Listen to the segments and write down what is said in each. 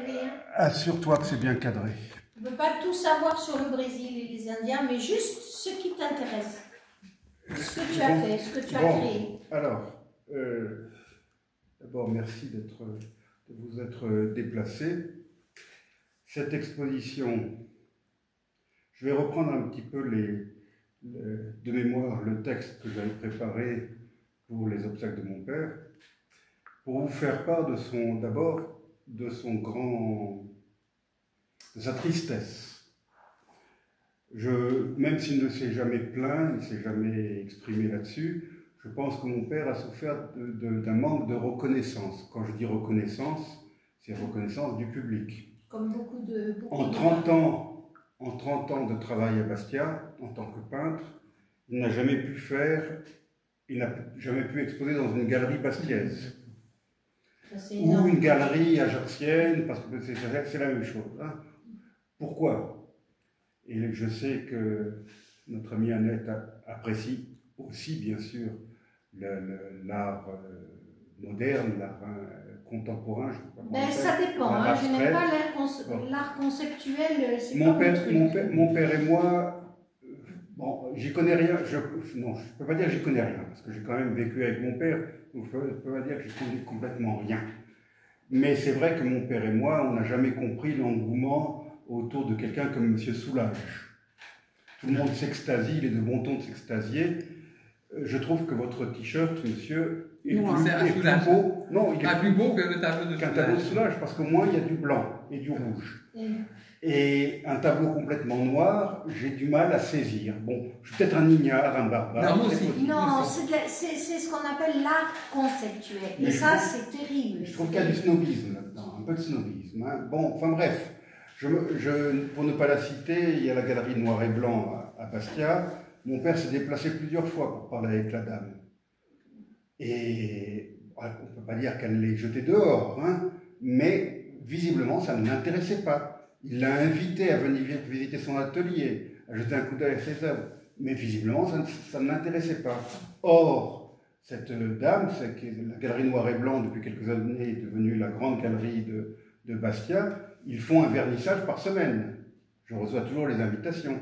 Adrien? Assure-toi que c'est bien cadré. On ne peut pas tout savoir sur le Brésil et les Indiens, mais juste ce qui t'intéresse. Ce que tu as fait, ce que tu as créé. Alors, d'abord, merci de vous être déplacé. Cette exposition, je vais reprendre un petit peu de mémoire le texte que j'avais préparé pour les obsèques de mon père, pour vous faire part de sa tristesse. Même s'il ne s'est jamais plaint, il ne s'est jamais exprimé là-dessus, je pense que mon père a souffert d'un manque de reconnaissance. Quand je dis reconnaissance, c'est reconnaissance du public. Comme beaucoup de... En 30 ans de travail à Bastia, en tant que peintre, il n'a jamais pu exposer dans une galerie bastiaise. Ou une galerie ajaxienne, parce que c'est la même chose. Hein. Pourquoi? Et je sais que notre amie Annette apprécie aussi, bien sûr, l'art moderne, l'art contemporain. Ça dépend, hein. Je n'aime pas l'art conceptuel. Mon père et moi, bon, j'y connais rien. Non, je ne peux pas dire que j'y connais rien, parce que j'ai quand même vécu avec mon père, donc je ne peux pas dire que j'y connais complètement rien. Mais c'est vrai que mon père et moi, on n'a jamais compris l'engouement autour de quelqu'un comme M. Soulages. Tout le monde s'extasie, il est de bon ton de s'extasier. Je trouve que votre t-shirt, monsieur, est plus beau. Non, il est plus beau que le tableau de Soulages. Qu'un tableau de Soulages, parce qu'au moins il y a du blanc et du rouge. Et un tableau complètement noir, j'ai du mal à saisir. Bon, je suis peut-être un ignare, un barbare. Non, c'est ce qu'on appelle l'art conceptuel. Et ça, c'est terrible. Je trouve qu'il y a du snobisme là-dedans, un peu de snobisme. Hein. Bon, enfin bref, pour ne pas la citer, il y a la galerie Noir et Blanc à Bastia. Mon père s'est déplacé plusieurs fois pour parler avec la dame. Et on ne peut pas dire qu'elle l'ait jeté dehors, hein, mais visiblement, ça ne l'intéressait pas. Il l'a invité à venir visiter son atelier, à jeter un coup d'œil à ses œuvres, mais visiblement, ça ne l'intéressait pas. Or, cette dame, la galerie Noir et Blanc, depuis quelques années, est devenue la grande galerie de Bastia. Ils font un vernissage par semaine. Je reçois toujours les invitations.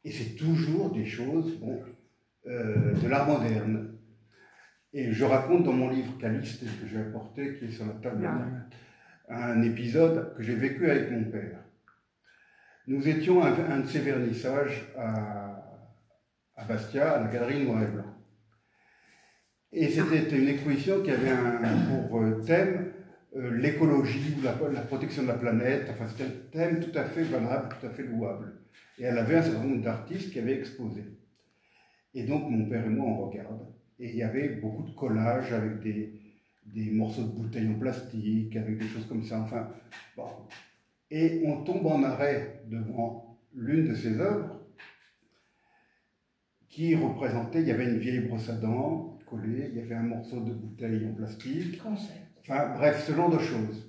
Et c'est toujours des choses de l'art moderne. Et je raconte dans mon livre Caliste, que j'ai apporté, qui est sur la table, un épisode que j'ai vécu avec mon père. Nous étions à un de ces vernissages à Bastia, à la galerie Noir et Blanc. Et c'était une exposition qui avait pour thème l'écologie ou la protection de la planète. Enfin, c'était un thème tout à fait valable, tout à fait louable. Et elle avait un certain nombre d'artistes qui avaient exposé. Et donc, mon père et moi, on regarde. Et il y avait beaucoup de collages avec des morceaux de bouteilles en plastique, avec des choses comme ça. Enfin, bon. Et on tombe en arrêt devant l'une de ses œuvres qui représentait, il y avait une vieille brosse à dents collée, il y avait un morceau de bouteille en plastique. Enfin, bref, ce genre de choses.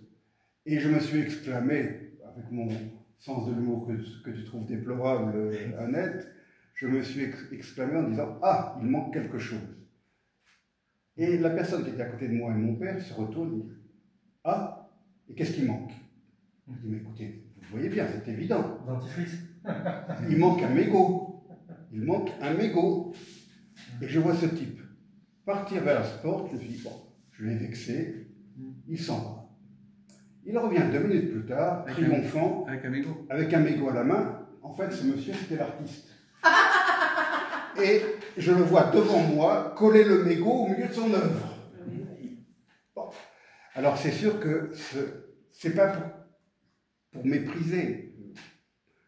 Et je me suis exclamé, avec mon sens de l'humour que tu trouves déplorable, Annette, je me suis exclamé en disant « Ah, il manque quelque chose ». Et la personne qui était à côté de moi et mon père se retourne et dit « Ah, et qu'est-ce qui manque ?» Je dis « Mais écoutez, vous voyez bien, c'est évident. Dentifrice. Il manque un mégot. Il manque un mégot. » Et je vois ce type partir vers la porte, je me suis dit « Bon, je l'ai vexé. » Il s'en va. Il revient 2 minutes plus tard, triomphant, avec un mégot à la main. En fait, ce monsieur, c'était l'artiste. Et je le vois devant moi coller le mégot au milieu de son œuvre. Bon. Alors c'est sûr que c'est pas pour mépriser.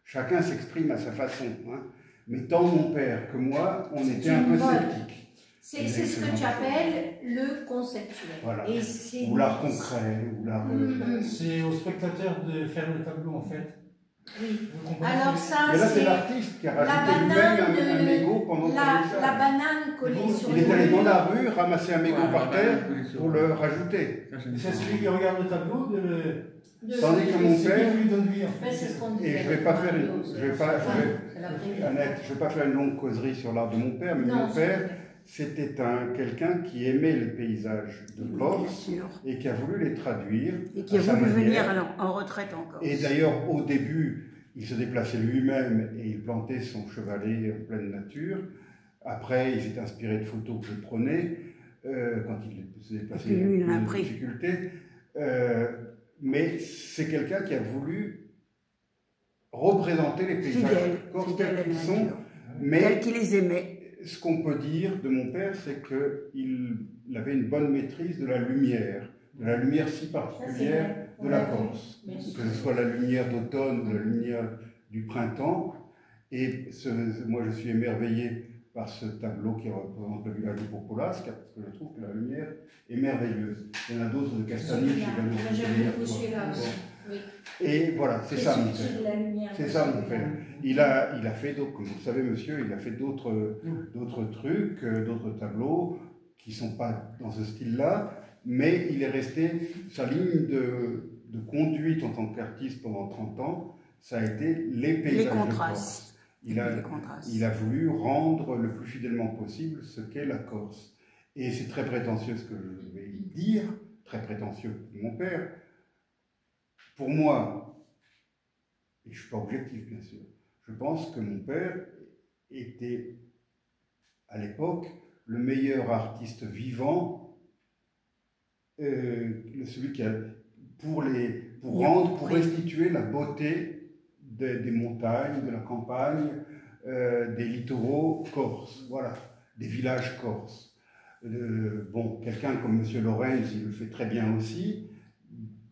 Chacun s'exprime à sa façon. Hein. Mais tant mon père que moi, on était un peu sceptiques. C'est ce que tu appelles le conceptuel. Voilà. Ou l'art concret, ou l'art... C'est au spectateur de faire le tableau, en fait. Oui. Alors ça, mais là, c'est l'artiste qui a rajouté lui-même un mégot pendant la banane collée sur le... Il est allé dans la rue, ramasser un mégot par terre pour le rajouter. C'est celui qui regarde le tableau Tandis que mon père... lui donne vie, en fait. C'est ce qu'on disait. Et je ne vais pas faire Annette, je vais pas faire une longue causerie sur l'art de mon père, mais mon père c'était quelqu'un qui aimait les paysages de Corse et qui a voulu les traduire. Et qui a voulu venir en retraite en Corse. Et d'ailleurs, au début, il se déplaçait lui-même et il plantait son chevalet en pleine nature. Après, il s'est inspiré de photos que je prenais quand il se déplaçait en difficulté. Mais c'est quelqu'un qui a voulu représenter les paysages corses tels qu'ils sont, mais tels qu'il les aimait. Ce qu'on peut dire de mon père, c'est qu'il avait une bonne maîtrise de la lumière si particulière de la Corse, que ce soit la lumière d'automne ou la lumière du printemps. Et moi, je suis émerveillé par ce tableau qui représente le village de Popolasca, parce que je trouve que la lumière est merveilleuse. Il y en a d'autres de Castagny. Et voilà, c'est ça mon père. C'est ça mon père. Il a fait d'autres, comme vous le savez monsieur, il a fait d'autres trucs, d'autres tableaux qui ne sont pas dans ce style-là, mais il est resté, sa ligne de conduite en tant qu'artiste pendant 30 ans, ça a été les paysages de Corse. Il a voulu rendre le plus fidèlement possible ce qu'est la Corse. Et c'est très prétentieux ce que je vais dire, très prétentieux de mon père. Pour moi, et je ne suis pas objectif bien sûr, je pense que mon père était à l'époque le meilleur artiste vivant, celui qui a pour restituer la beauté des montagnes, de la campagne, des littoraux corses, voilà, des villages corses. Quelqu'un comme M. Lorenz, il le fait très bien aussi,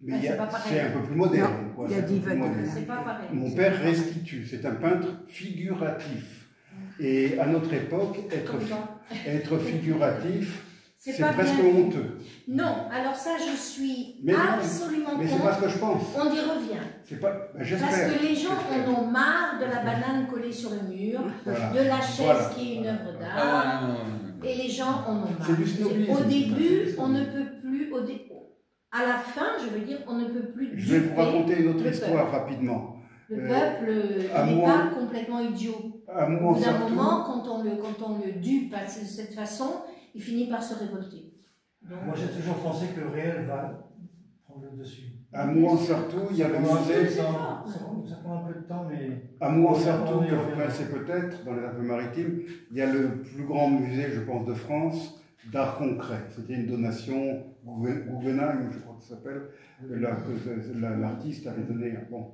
mais c'est un peu plus moderne. Non, il a dit Mon père restitue, c'est un peintre figuratif. Et à notre époque, être figuratif, c'est presque honteux. Non, alors ça, je suis absolument contre. Mais c'est pas ce que je pense. On y revient. J'espère. Parce que les gens en ont marre de la banane collée sur le mur, de la chaise qui est une œuvre d'art, et les gens en ont marre. C'est du snobisme. Au début, on ne peut plus, à la fin, je veux dire, on ne peut plus. Je vais vous raconter une autre histoire rapidement. Le peuple n'est pas complètement idiot. Au bout d'un moment, quand on le dupe de cette façon, il finit par se révolter. Donc, moi, j'ai toujours pensé que le réel va prendre le dessus. À Mouansartou, il y a le musée. Ça prend un peu de temps, mais. À Mouansartou, que vous connaissez peut-être, dans les Alpes-Maritimes, il y a le plus grand musée, je pense, de France, d'art concret. C'était une donation, Guggenheim, je crois que ça s'appelle, l'artiste avait donné. Bon.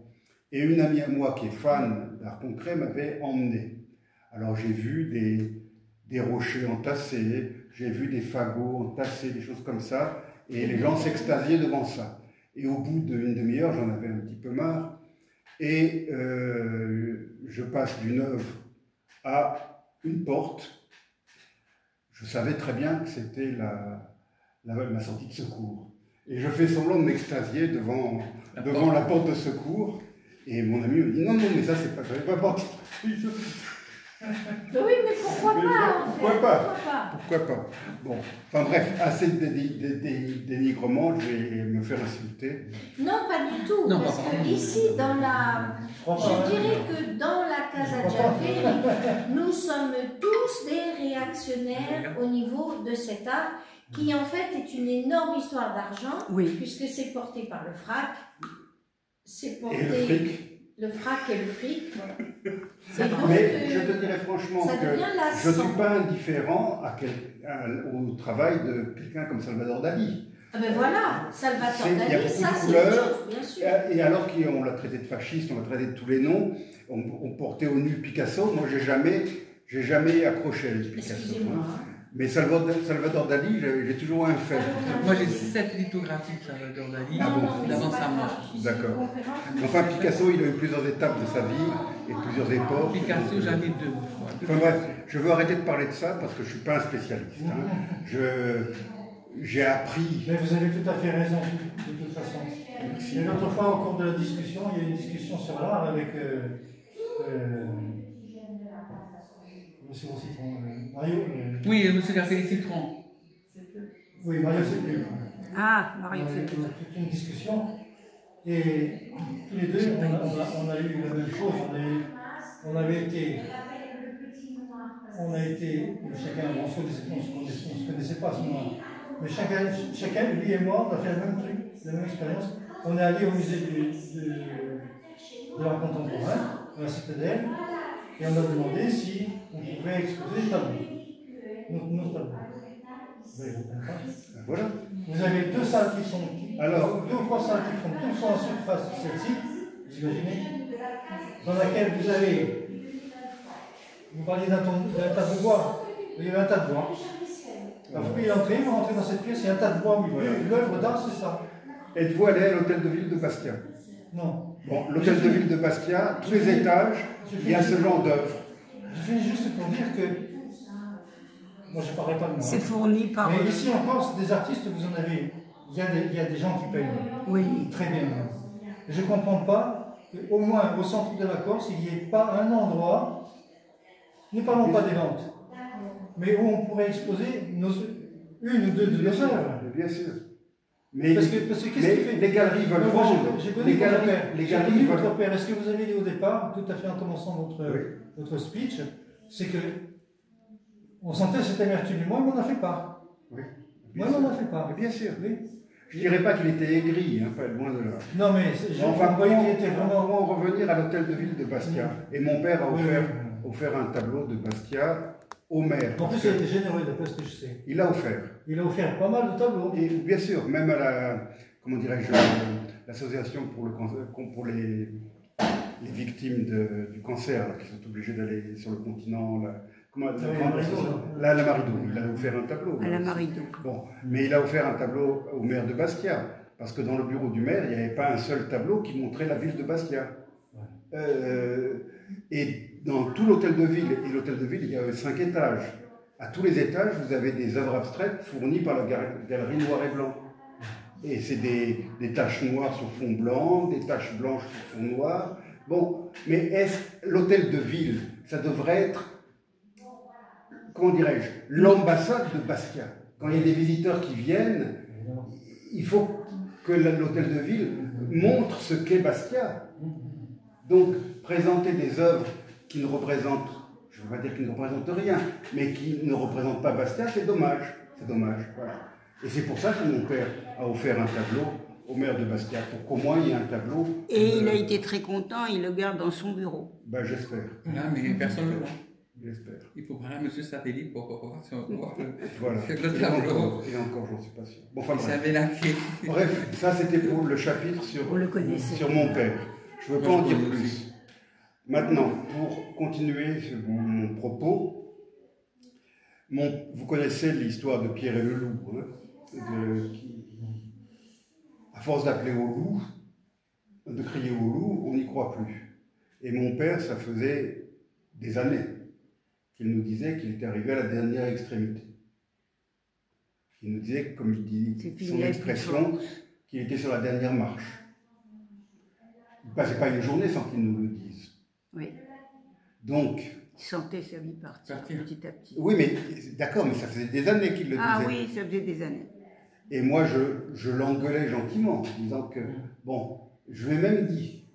Et une amie à moi qui est fan d'art concret m'avait emmené. Alors j'ai vu des rochers entassés, j'ai vu des fagots entassés, des choses comme ça, et les gens s'extasiaient devant ça. Et au bout d'une demi-heure, j'en avais un petit peu marre, et je passe d'une œuvre à une porte. Je savais très bien que c'était ma sortie de secours. Et je fais semblant de m'extasier devant la porte de secours, et mon ami me dit « Non, mais ça, c'est pas, ça n'est pas parti. » Oui, mais pourquoi pas, en fait. Pourquoi pas. Bon, enfin bref, assez de dénigrement, je vais me faire insulter. Non, pas du tout, parce que ici, je dirais que dans la Casa Giaveri, nous sommes tous des réactionnaires au niveau de cet art, qui en fait est une énorme histoire d'argent, puisque c'est porté par le frac. C'est porté... Et le fric. Le frac et le fric, voilà. Mais je te dirais franchement que je ne suis pas indifférent au travail de quelqu'un comme Salvador Dali. Ah ben voilà, Salvador Dali, ça c'est une chose, bien sûr. Et alors qu'on l'a traité de fasciste, on l'a traité de tous les noms, on portait au nu Picasso, moi j'ai jamais accroché à Picasso. Excusez-moi. Mais Salvador Dali, j'ai toujours un fait. Moi j'ai 7 lithographies de Salvador Dali d'avant sa mort. D'accord. Enfin, Picasso, il a eu plusieurs étapes de sa vie et plusieurs époques. Picasso, j'en ai 2. Enfin bref, je veux arrêter de parler de ça parce que je ne suis pas un spécialiste. J'ai appris. Mais vous avez tout à fait raison, de toute façon. Et une autre fois, au cours de la discussion, il y a eu une discussion sur l'art avec Monsieur Citron. Mario. Oui, Monsieur Garcés Citron. Oui, Mario, c'est plus. Ah, Mario, c'est plus. Toute une discussion. Et tous les deux, on a eu la même chose. On avait été on a été, chacun, on se connaissait pas à ce moment-là, mais chacun, lui et moi, on a fait le même truc, la même expérience. On est allé au musée de l'art contemporain, à la Citadelle, et on a demandé si on pouvait exposer des tableaux, nos tableaux. Voilà. Vous avez deux salles qui sont, deux ou trois salles qui font deux fois en surface celle-ci, vous imaginez, dans laquelle vous avez, vous parliez d'un tas de bois, il y avait un tas de bois. Alors vous payez l'entrée, vous rentrez dans cette pièce, il y a un tas de bois au milieu, l'œuvre d'art c'est ça. Êtes-vous allé à l'hôtel de ville de Bastia? Non. Bon, l'hôtel de ville de Bastia, tous les étages, il y a ce genre d'œuvre. Je finis juste pour dire que, moi je ne parlerai pas de moi. C'est fourni par... Mais ici encore, des artistes, vous en avez, il y a des gens qui payent. Oui. Très bien. Je ne comprends pas qu'au moins au centre de la Corse, il n'y ait pas un endroit, ne parlons pas des ventes, mais où on pourrait exposer une ou deux de nos œuvres. Bien sûr. Mais, parce que qu'est-ce qu'il fait? Les galeries veulent vendre. J'ai connu votre père. Les galeries veulent... votre père. Est-ce que vous avez dit au départ, tout à fait en commençant votre speech, c'est que on sentait cette amertume. Moi, on m'en a fait part. Oui. Moi, on m'en a fait part. Bien sûr. Oui. Je ne dirais pas qu'il était aigri, hein, pas loin de là. Non, mais enfin, qu'il était vraiment... Pour revenir à l'hôtel de ville de Bastia. Et mon père a offert un tableau de Bastia au maire. En plus, il était généreux, d'après ce que je sais. Il a offert. Il a offert pas mal de tableaux. Et bien sûr, même à la, comment dirais-je, l'association pour les victimes du cancer, là, qui sont obligées d'aller sur le continent, la Marido, il a offert un tableau. À la Marido. Bon, mais il a offert un tableau au maire de Bastia, parce que dans le bureau du maire, il n'y avait pas un seul tableau qui montrait la ville de Bastia. Et dans tout l'hôtel de ville, il y avait 5 étages. À tous les étages, vous avez des œuvres abstraites fournies par la galerie noir et blanc. Et c'est des taches noires sur fond blanc, des taches blanches sur fond noir. Bon, mais est-ce l'hôtel de ville, ça devrait être, comment dirais-je, l'ambassade de Bastia. Quand il y a des visiteurs qui viennent, il faut que l'hôtel de ville montre ce qu'est Bastia. Donc, présenter des œuvres qui ne représentent, je ne veux pas dire qu'ils ne représentent rien, mais qui ne représentent pas Bastia, c'est dommage. C'est dommage, voilà. Et c'est pour ça que mon père a offert un tableau au maire de Bastia, pour qu'au moins il y ait un tableau. Et il a été très content, il le garde dans son bureau. Ben, j'espère. Voilà, mais personne ne le voit. J'espère. Il faut parler à M. Satellite pour voir si on voit voilà. le tableau. Et encore, j'en suis pas sûr. Bon, enfin, bref, ça c'était pour le chapitre sur mon père. Je ne veux pas en dire plus. Maintenant, pour continuer sur mon propos, vous connaissez l'histoire de Pierre et le loup, hein, à force d'appeler au loup, de crier au loup, on n'y croit plus. Et mon père, ça faisait des années qu'il nous disait qu'il était arrivé à la dernière extrémité. Il nous disait, comme il dit son expression, qu'il était sur la dernière marche. Il ne passait pas une journée sans qu'il nous le dise. Oui. Donc... Il sentait sa vie partir petit à petit. Oui, mais d'accord, mais ça faisait des années qu'il le disait. Ah oui, ça faisait des années. Et moi, je l'engueulais gentiment, en disant que, bon, je lui ai même dit,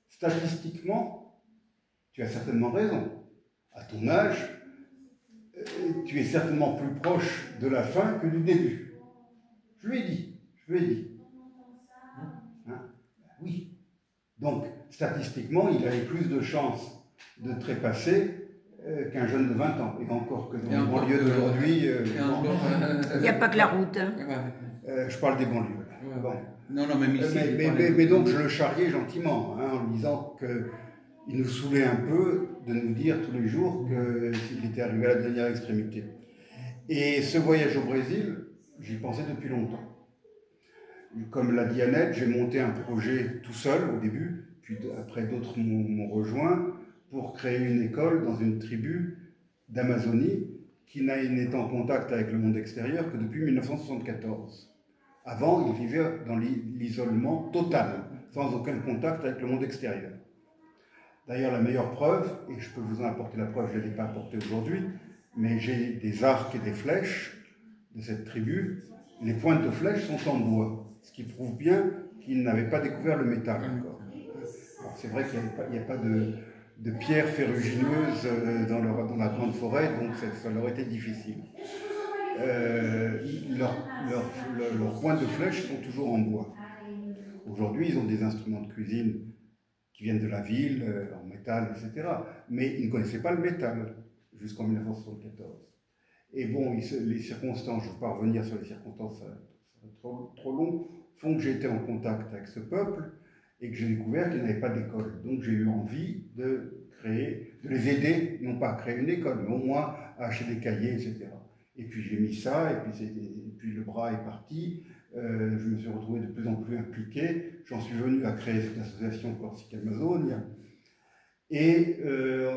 statistiquement, tu as certainement raison. À ton âge, tu es certainement plus proche de la fin que du début. Je lui ai dit. Hein? Oui. Donc, statistiquement, il avait plus de chances de trépasser qu'un jeune de 20 ans. Et encore que dans les banlieues d'aujourd'hui... il n'y a pas que la route. Hein. Je parle des banlieues. Bon. Non, même ici... mais donc, je le charriais gentiment, hein, en lui disant qu'il nous saoulait un peu de nous dire tous les jours qu'il était arrivé à la dernière extrémité. Et ce voyage au Brésil, j'y pensais depuis longtemps. Comme l'a dit Annette, j'ai monté un projet tout seul au début, puis après d'autres m'ont rejoint pour créer une école dans une tribu d'Amazonie qui n'est en contact avec le monde extérieur que depuis 1974. Avant, ils vivaient dans l'isolement total, sans aucun contact avec le monde extérieur. D'ailleurs, la meilleure preuve, et je peux vous en apporter la preuve, je ne l'ai pas apportée aujourd'hui, mais j'ai des arcs et des flèches de cette tribu. Les pointes de flèches sont en bois, ce qui prouve bien qu'ils n'avaient pas découvert le métal encore. C'est vrai qu'il n'y a pas de pierres ferrugineuses dans la grande forêt, donc ça leur était difficile. Leurs pointes de flèches sont toujours en bois. Aujourd'hui, ils ont des instruments de cuisine qui viennent de la ville, en métal, etc. Mais ils ne connaissaient pas le métal jusqu'en 1974. Et bon, les circonstances, je ne veux pas revenir sur les circonstances, ça serait trop long, font que j'ai été en contact avec ce peuple et que j'ai découvert qu'ils n'avaient pas d'école. Donc j'ai eu envie de les aider, non pas à créer une école, mais au moins à acheter des cahiers, etc. Et puis j'ai mis ça, et puis le bras est parti. Je me suis retrouvé de plus en plus impliqué. J'en suis venu à créer cette association Corsica Amazonia. Et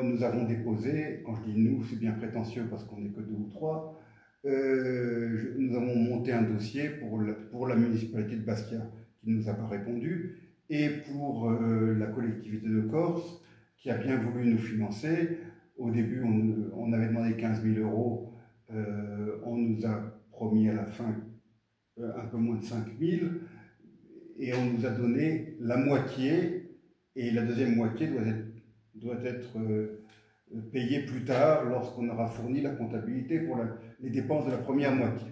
nous avons déposé, quand je dis nous, c'est bien prétentieux parce qu'on n'est que 2 ou 3, nous avons monté un dossier pour la municipalité de Bastia, qui ne nous a pas répondu, et pour la collectivité de Corse, qui a bien voulu nous financer. Au début, on avait demandé 15 000 €, on nous a promis à la fin un peu moins de 5 000, et on nous a donné la moitié, et la deuxième moitié doit être payée plus tard lorsqu'on aura fourni la comptabilité pour les dépenses de la première moitié.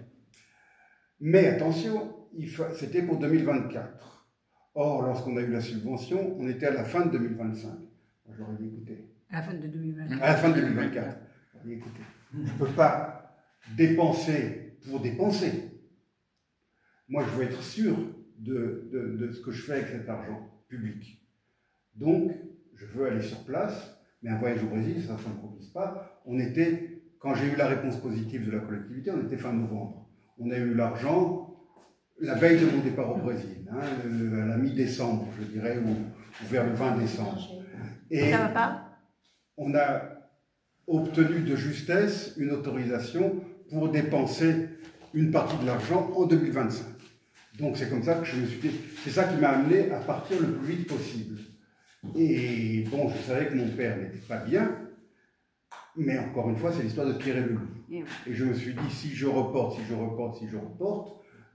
Mais attention, c'était pour 2024. Or, lorsqu'on a eu la subvention, on était à la fin de 2025. J'aurais dit, écoutez... À la fin de 2024. À la fin de 2024. J'aurais dit, écoutez, je ne peux pas dépenser pour dépenser. Moi, je veux être sûr de ce que je fais avec cet argent public. Donc, je veux aller sur place, mais un voyage au Brésil, ça ne s'improvise pas. Quand j'ai eu la réponse positive de la collectivité, on était fin novembre. On a eu l'argent la veille de mon départ au Brésil, à la mi-décembre, je dirais, ou vers le 20 décembre. Et ça va pas? On a obtenu de justesse une autorisation pour dépenser une partie de l'argent en 2025. Donc c'est comme ça que je me suis dit, c'est ça qui m'a amené à partir le plus vite possible. Et bon, je savais que mon père n'était pas bien, mais encore une fois, c'est l'histoire de tirer le loup. Et je me suis dit, si je reporte,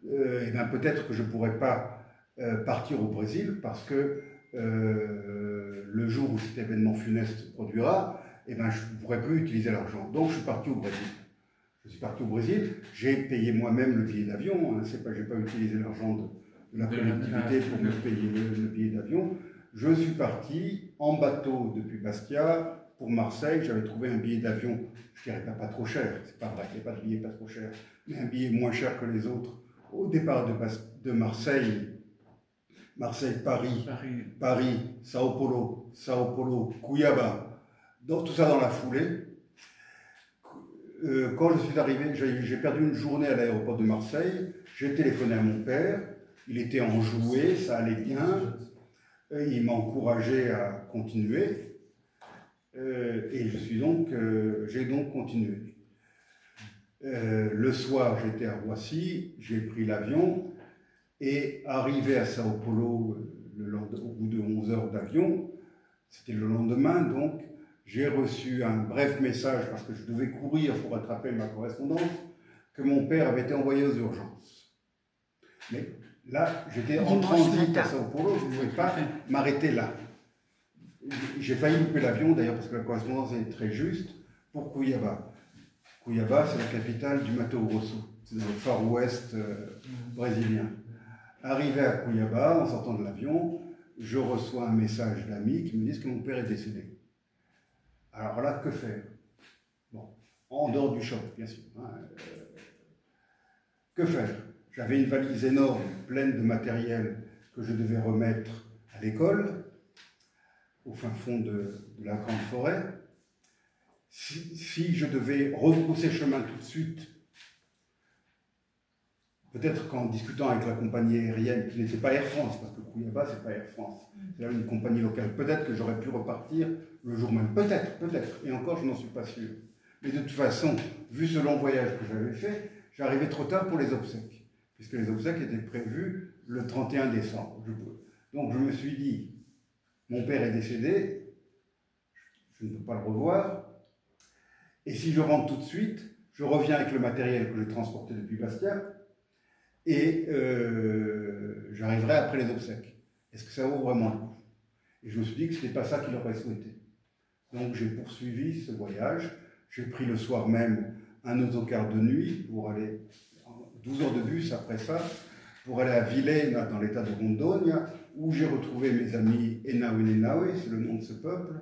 eh bien peut-être que je ne pourrais pas partir au Brésil, parce que le jour où cet événement funeste se produira, eh bien, je ne pourrais plus utiliser l'argent. Donc je suis parti au Brésil. Je suis parti au Brésil, j'ai payé moi-même le billet d'avion, je n'ai pas utilisé l'argent de la collectivité pour me payer le billet d'avion. Je suis parti en bateau depuis Bastia pour Marseille. J'avais trouvé un billet d'avion, je dirais pas trop cher, c'est pas vrai qu'il n'y a pas de billet pas trop cher, mais un billet moins cher que les autres. Au départ de Marseille, Paris, Sao Paulo, Cuiabá, donc tout ça dans la foulée. Quand je suis arrivé, j'ai perdu une journée à l'aéroport de Marseille, j'ai téléphoné à mon père, il était enjoué, ça allait bien, il m'a encouragé à continuer, et j'ai donc continué. Le soir, j'étais à Roissy, j'ai pris l'avion, et arrivé à Sao Paulo, au bout de 11 heures d'avion, c'était le lendemain donc, j'ai reçu un bref message, parce que je devais courir pour rattraper ma correspondance, que mon père avait été envoyé aux urgences. Mais là, j'étais en transit à Sao Paulo, je ne pouvais pas m'arrêter là. J'ai failli louper l'avion, d'ailleurs, parce que la correspondance est très juste, pour Cuiabá. Cuiabá, c'est la capitale du Mato Grosso, c'est dans le Far West brésilien. Arrivé à Cuiabá, en sortant de l'avion, je reçois un message d'amis qui me disent que mon père est décédé. Alors là, que faire? Bon, en dehors du choc, bien sûr. Que faire? J'avais une valise énorme, pleine de matériel que je devais remettre à l'école, au fin fond de la grande forêt. Si je devais rebrousser chemin tout de suite, peut-être qu'en discutant avec la compagnie aérienne, qui n'était pas Air France, parce que Cuiabá, c'est pas Air France, c'est là une compagnie locale, peut-être que j'aurais pu repartir le jour même. Peut-être, et encore, je n'en suis pas sûr. Mais de toute façon, vu ce long voyage que j'avais fait, j'arrivais trop tard pour les obsèques, puisque les obsèques étaient prévues le 31 décembre. Donc je me suis dit, mon père est décédé, je ne peux pas le revoir, et si je rentre tout de suite, je reviens avec le matériel que j'ai transporté depuis Bastia, et j'arriverai après les obsèques. Est-ce que ça vaut vraiment le coup? Et je me suis dit que ce n'était pas ça qu'il aurait souhaité. Donc j'ai poursuivi ce voyage. J'ai pris le soir même un autocar de nuit pour aller, 12 heures de bus après ça, pour aller à Vilaine, dans l'état de Rondônia, où j'ai retrouvé mes amis Enawe, c'est le nom de ce peuple.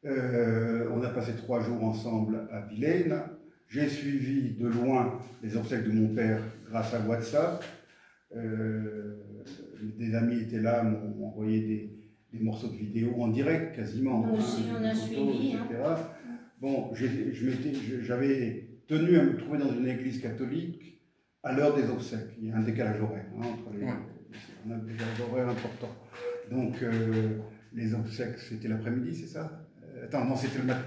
On a passé 3 jours ensemble à Vilaine. J'ai suivi de loin les obsèques de mon père grâce à WhatsApp. Des amis étaient là, m'ont envoyé des morceaux de vidéo en direct quasiment. Nous aussi, on a suivi. Etc. Bon, j'avais tenu à me trouver dans une église catholique à l'heure des obsèques. Il y a un décalage horaire entre les. On a un décalage horaire important. Donc, les obsèques, c'était l'après-midi, c'est ça? Attends, non, c'était le matin.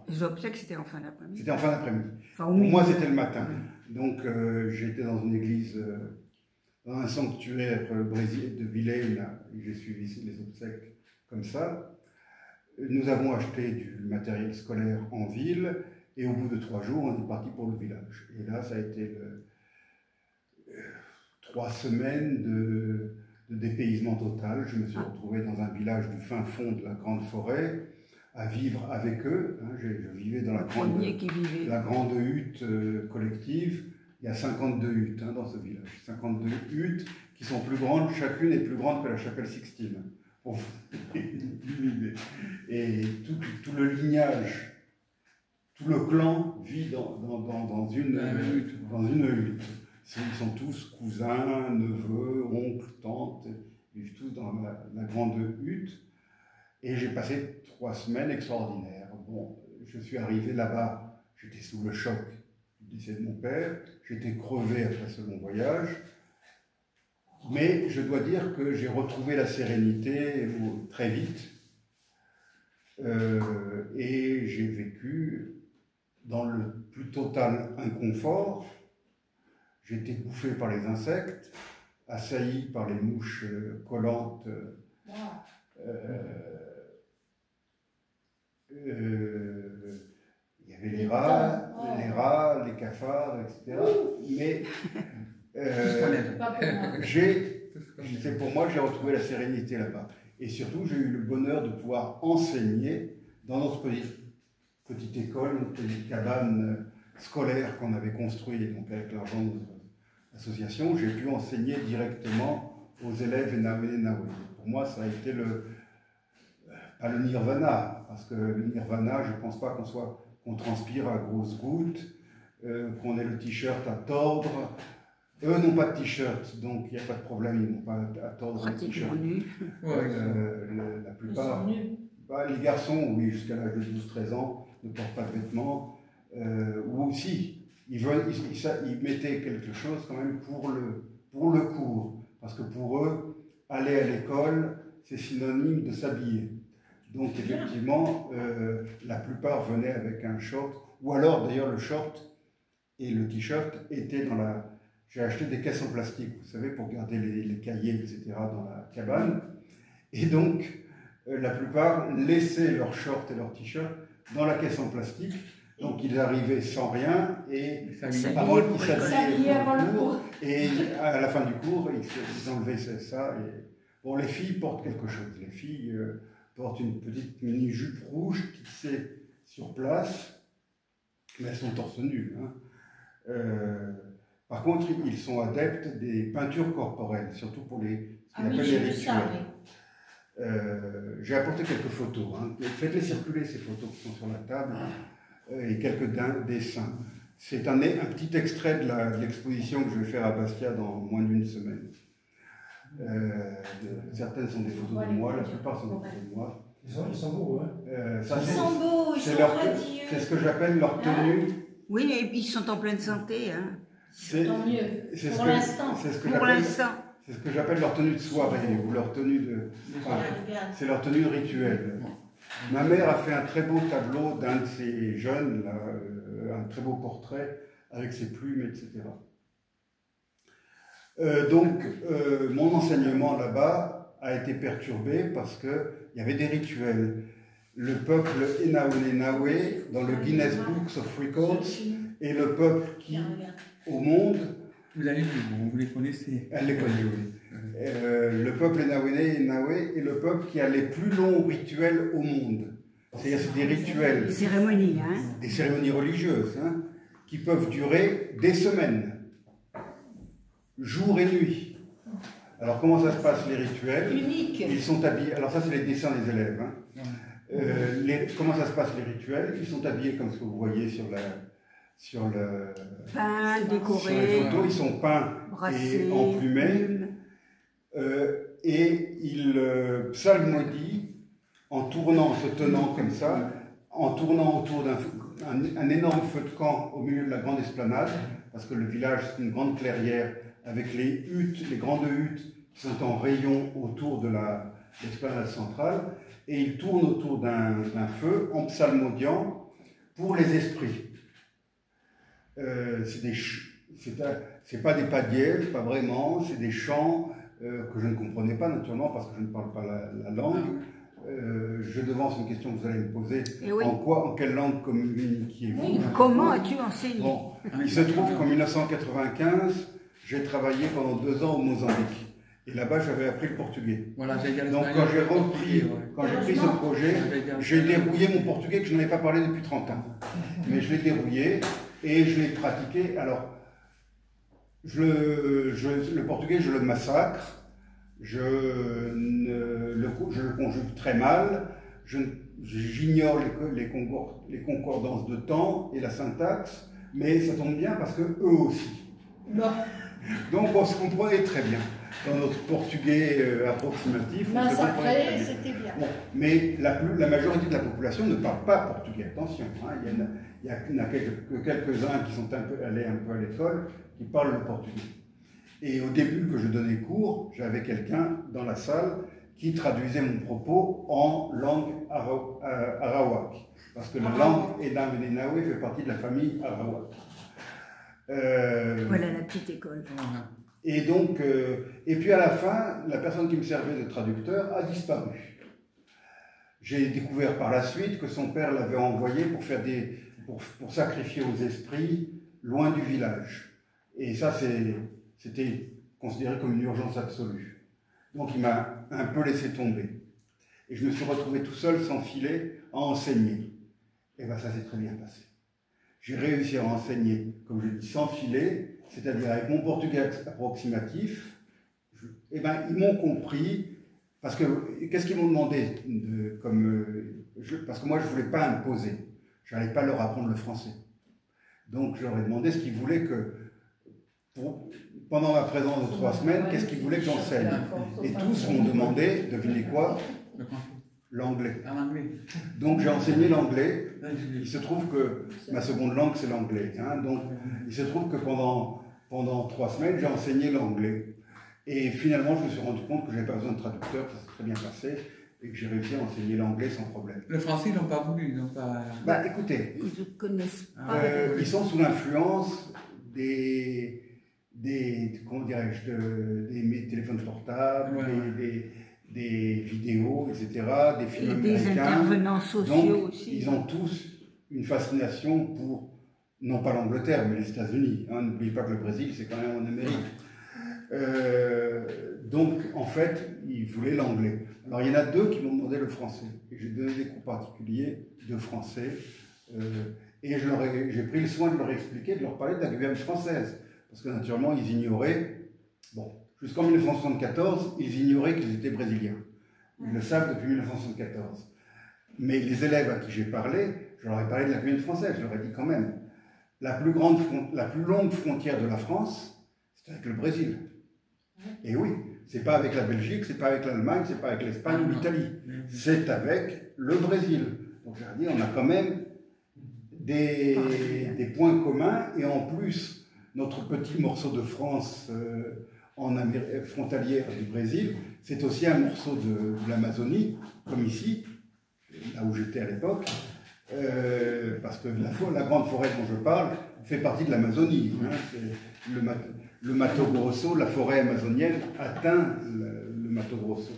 Les obsèques, c'était en fin d'après-midi. C'était en fin d'après-midi. Enfin, pour moi, c'était le matin. Donc, j'étais dans une église, dans un sanctuaire brésilien de Vilaine, j'ai suivi les obsèques comme ça. Nous avons acheté du matériel scolaire en ville, et au bout de 3 jours, on est parti pour le village. Et là, ça a été 3 semaines de dépaysement total. Je me suis retrouvé dans un village du fin fond de la grande forêt, à vivre avec eux. Je vivais dans la grande hutte collective. Il y a 52 huttes dans ce village. 52 huttes qui sont plus grandes, chacune est plus grande que la chapelle Sixtine. Et tout le lignage, tout le clan vit dans une hutte. Ils sont tous cousins, neveux, oncles, tantes, ils vivent tous dans la grande hutte. Et j'ai passé 3 semaines extraordinaires. Bon, je suis arrivé là-bas, j'étais sous le choc du décès de mon père, j'étais crevé après ce long voyage, mais je dois dire que j'ai retrouvé la sérénité très vite, et j'ai vécu dans le plus total inconfort. J'étais bouffé par les insectes, assailli par les mouches collantes. Il y avait les rats, les cafards, etc. Mais pour moi, j'ai retrouvé la sérénité là-bas. Et surtout, j'ai eu le bonheur de pouvoir enseigner dans notre petite école, notre petite cabane scolaire qu'on avait construite donc avec l'argent de l'association. J'ai pu enseigner directement aux élèves Enawe. Pour moi, ça a été pas le nirvana, parce que le nirvana, je ne pense pas qu'on transpire à grosses gouttes, qu'on ait le t-shirt à tordre. Eux n'ont pas de t-shirt, donc il n'y a pas de problème, ils n'ont pas à tordre le t-shirt. La plupart, les garçons, oui, jusqu'à l'âge de 12-13 ans, ne portent pas de vêtements, ou aussi, ils mettaient quelque chose quand même pour le cours, parce que pour eux, aller à l'école, c'est synonyme de s'habiller. Donc effectivement, la plupart venaient avec un short, ou alors d'ailleurs le short et le t-shirt étaient dans la... J'ai acheté des caisses en plastique, vous savez, pour garder les cahiers, etc. dans la cabane. Et donc, la plupart laissaient leur short et leur t-shirt dans la caisse en plastique. Donc ils arrivaient sans rien et ils s'habillaient avant le cours. Et à la fin du cours, ils enlevaient ça. Et... Bon, les filles portent quelque chose. Les filles portent une petite mini-jupe rouge tissée sur place, mais elles sont torse nu. Par contre, ils sont adeptes des peintures corporelles, surtout pour ce qu'on appelle les rituels. J'ai apporté quelques photos. Faites-les circuler, ces photos qui sont sur la table, et quelques dessins. C'est un petit extrait de l'exposition que je vais faire à Bastia dans moins d'1 semaine. Certaines sont des photos de moi, la plupart sont des photos de moi. Ils sont beaux, hein? Ils sont beaux, ils sont radieux. C'est ce que j'appelle leur tenue. Oui, mais ils sont en pleine santé. Hein. Tant mieux, pour l'instant. C'est ce que j'appelle leur tenue de soirée, ou leur tenue de... Enfin, c'est leur tenue rituelle. Ma mère a fait un très beau tableau d'un de ces jeunes, là, un très beau portrait, avec ses plumes, etc. Donc, mon enseignement là-bas a été perturbé parce qu'il y avait des rituels. Le peuple Enawe, dans le Guinness Books of Records, est le peuple qui, au monde... Vous avez vu, vous les connaissez. Elle les connaît, oui. Le peuple Enawe est le peuple qui a les plus longs rituels au monde. C'est des rituels, Cérémonie, hein. des cérémonies religieuses, hein, qui peuvent durer des semaines, jour et nuit. Alors comment ça se passe les rituels? Unique. Ils sont habillés, alors ça c'est les dessins des élèves. Hein. Comment ça se passe les rituels? Ils sont habillés comme ce que vous voyez sur le Peint, décoré, sur les photos, ils sont peints brassés, et emplumés. Et ils psalmodient en tournant, en se tenant comme ça, en tournant autour d'un énorme feu de camp au milieu de la grande esplanade, parce que le village c'est une grande clairière avec les huttes, les grandes huttes qui sont en rayon autour de l'esplanade centrale, et ils tournent autour d'un feu en psalmodiant pour les esprits. C'est pas des padiels, pas vraiment, c'est des chants que je ne comprenais pas naturellement parce que je ne parle pas la langue. Je devance une question que vous allez me poser. Oui. En quelle langue communiquiez-vous? Comment as-tu enseigné? Bon, il se trouve qu'en 1995, j'ai travaillé pendant 2 ans au Mozambique. Et là-bas, j'avais appris le portugais. Voilà, donc quand j'ai pris ce projet, j'ai dérouillé mon portugais que je n'avais pas parlé depuis 30 ans. Mais je l'ai dérouillé et je l'ai pratiqué. Alors, le portugais, je le massacre, je le conjugue très mal, j'ignore les concordances de temps et la syntaxe, mais ça tombe bien parce que eux aussi. Bon. Donc on se comprenait très bien. Dans notre portugais approximatif, on se comprenait très bien. C'était bien. Bon, mais la majorité de la population ne parle pas portugais, attention. Hein, il y en a quelques-uns qui sont allés un peu à l'école, qui parlent le portugais. Et au début que je donnais cours, j'avais quelqu'un dans la salle qui traduisait mon propos en langue arawak. Parce que la langue Edambenenawe fait partie de la famille arawak. Voilà la petite école. Et donc, et puis à la fin, la personne qui me servait de traducteur a disparu. J'ai découvert par la suite que son père l'avait envoyé pour sacrifier aux esprits loin du village. Et ça, c'était considéré comme une urgence absolue. Donc il m'a un peu laissé tomber. Et je me suis retrouvé tout seul, sans filet, à enseigner. Et bien ça s'est très bien passé. J'ai réussi à enseigner, comme je dis, sans filet, c'est-à-dire avec mon portugais approximatif. Et ben ils m'ont compris, parce que qu'est-ce qu'ils m'ont demandé parce que moi je ne voulais pas imposer, je n'allais pas leur apprendre le français. Donc je leur ai demandé ce qu'ils voulaient pendant ma présence de 3 semaines, qu'est-ce qu'ils voulaient que j'enseigne. Et tous m'ont demandé, devinez quoi? L'anglais. Donc j'ai enseigné l'anglais. Il se trouve que ma seconde langue c'est l'anglais. Hein, donc il se trouve que pendant 3 semaines j'ai enseigné l'anglais. Et finalement je me suis rendu compte que je n'avais pas besoin de traducteur, ça s'est très bien passé, et que j'ai réussi à enseigner l'anglais sans problème. Le français ils n'ont pas voulu, ils n'ont pas... Bah écoutez, Ils ne connaissent pas. ils sont sous l'influence des comment dirais-je, des téléphones portables, des vidéos, etc., des films américains. Des intervenants sociaux donc, aussi. ils ont tous une fascination pour, non pas l'Angleterre, mais les États-Unis. Hein. N'oubliez pas que le Brésil, c'est quand même en Amérique. Donc, en fait, ils voulaient l'anglais. Alors, il y en a 2 qui m'ont demandé le français. Et j'ai donné des cours particuliers de français. Et j'ai pris le soin de leur expliquer, de leur parler de la Guyane française. Parce que naturellement, ils ignoraient, bon, jusqu'en 1974, ils ignoraient qu'ils étaient brésiliens. Ils le savent depuis 1974. Mais les élèves à qui j'ai parlé, je leur ai parlé de la Guyane française, je leur ai dit quand même, la plus longue frontière de la France, c'est avec le Brésil. Et oui, c'est pas avec la Belgique, c'est pas avec l'Allemagne, c'est pas avec l'Espagne ou l'Italie, c'est avec le Brésil. Donc je leur ai dit, on a quand même des points communs, et en plus, notre petit morceau de France frontalière du Brésil, c'est aussi un morceau de l'Amazonie, comme ici, là où j'étais à l'époque, parce que la grande forêt dont je parle fait partie de l'Amazonie. Hein, le Mato Grosso, la forêt amazonienne atteint le Mato Grosso.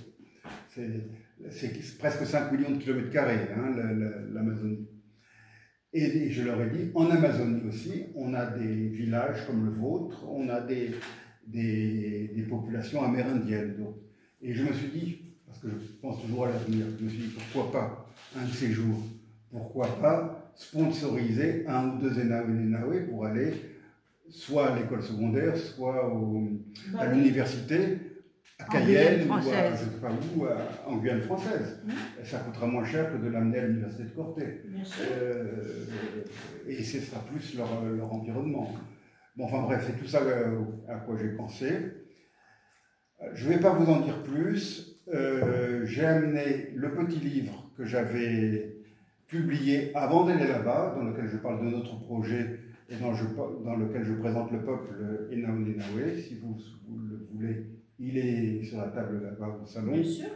C'est presque 5 millions de kilomètres carrés, hein, l'Amazonie. Et je leur ai dit, en Amazonie aussi, on a des villages comme le vôtre, on a des populations amérindiennes. Donc. Et je me suis dit, parce que je pense toujours à l'avenir, je me suis dit, pourquoi pas un de ces jours, pourquoi pas sponsoriser un ou deux Enawe pour aller soit à l'école secondaire, soit à l'université, à Cayenne, ou à, je ne sais pas où, en Guyane française. Ça coûtera moins cher que de l'amener à l'université de Corté. Et ce sera plus leur environnement. Bon, enfin bref, c'est tout ça à quoi j'ai pensé. Je ne vais pas vous en dire plus. J'ai amené le petit livre que j'avais publié avant d'aller là-bas, dans lequel je parle de notre projet et dans lequel je présente le peuple Enawe. Si vous le voulez, il est sur la table là-bas au salon. Bien sûr.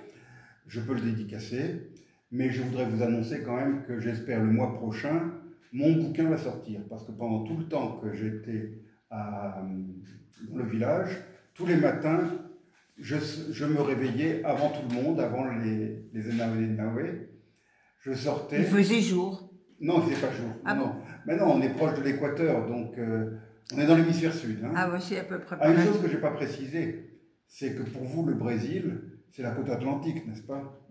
Je peux le dédicacer, mais je voudrais vous annoncer quand même que j'espère le mois prochain, mon bouquin va sortir, parce que pendant tout le temps que j'étais dans le village, tous les matins, je me réveillais avant tout le monde, avant les Enawe. Je sortais. Il faisait jour. Non, il ne faisait pas jour. Ah non. bon? Mais non, on est proche de l'équateur, donc on est dans l'hémisphère sud. Hein. Ah oui, c'est à peu près Une chose que je n'ai pas précisé, c'est que pour vous, le Brésil, c'est la côte atlantique, n'est-ce pas?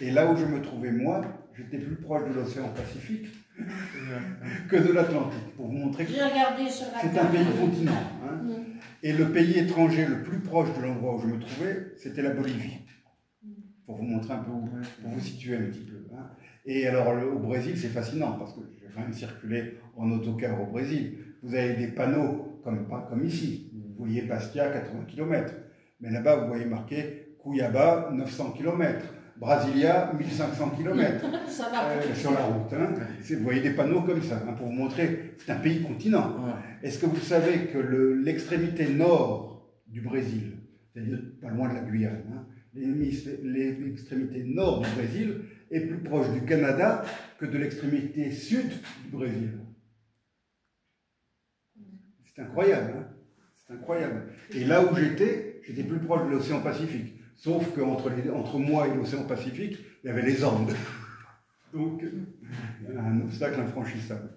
Et là où je me trouvais, moi, j'étais plus proche de l'océan Pacifique que de l'Atlantique, pour vous montrer que c'est un pays continent. Hein. Et le pays étranger le plus proche de l'endroit où je me trouvais, c'était la Bolivie. Pour vous montrer un peu, pour vous situer un petit peu. Hein. Et alors, au Brésil, c'est fascinant, parce que j'ai quand même circulé en autocar au Brésil. Vous avez des panneaux comme ici. Vous voyez Bastia, 80 km. Mais là-bas, vous voyez marqué Cuiabá, 900 km. Brasilia, 1500 km sur la route. Hein. Vous voyez des panneaux comme ça, hein, pour vous montrer, c'est un pays continent. Est-ce que vous savez que l'extrémité nord du Brésil, c'est-à-dire pas loin de la Guyane, hein, l'extrémité nord du Brésil est plus proche du Canada que de l'extrémité sud du Brésil? C'est incroyable, hein, c'est incroyable. Et là où j'étais plus proche de l'océan Pacifique. Sauf qu'entre moi et l'océan Pacifique, il y avait les Andes. Donc, un obstacle infranchissable.